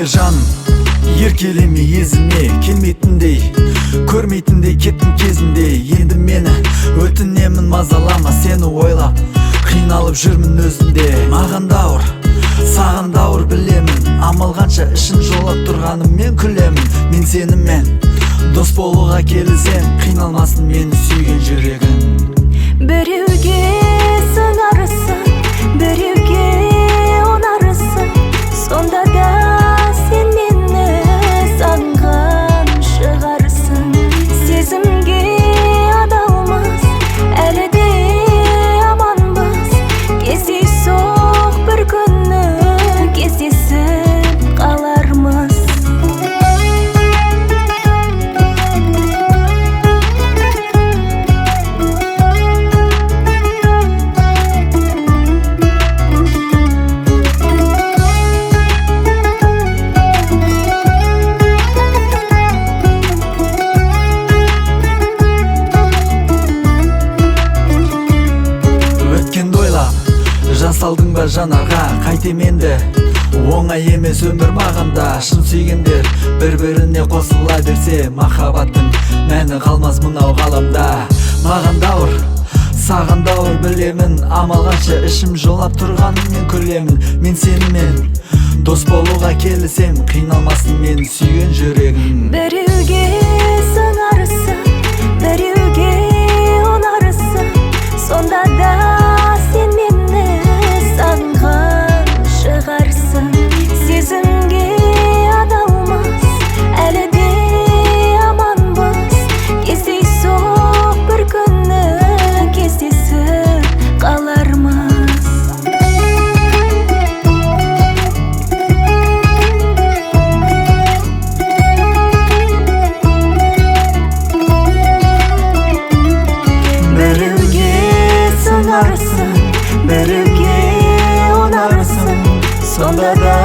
жаным, еркелеме, езілме, келмейтіндей, көрмейтіндей кеттің кезінде. Енді мені өтінемін, мазалама, сені ойлап қиналып жүрмін өзімде. Маған дауыр, саған дауыр білемін, амал қанша ішім жолап тұрғаным мен күлемін. Мен сенімен дос болуға келісем, қиналмасын мені сүйген жүрегің. Біреуге сыңарысың, біреуге онарысың, сонда да сен мені сағынған шығарсың. Сезімге адалмыз, әлі де аманбыз, кездейсоқ бір күні кездесіп қалармыз. Жасалдың ба жанарға, қайтем енді, оңай емес өмір мағанда. Шын сүйгендер бір-біріне қосыла берсе, махаббаттың мәні қалмас мынау ғаламда. Маған дауыр, саған дауыр білемін, амал қанша ішім жолап тұрғаным мен күлемін. Мен сенімен дос болуға келісем, қиналмасын мені сүйген жүрегің. Біреуге сыңарысың, біреуге онарысың, сонда да сен мені сағынған шығарсың. Сезімге адалмыз, әлі де аманбыз, кездейсоқ бір күні кездесіп қалармыз. Біреуге сыңарысың, біреуге онарысың, сонда да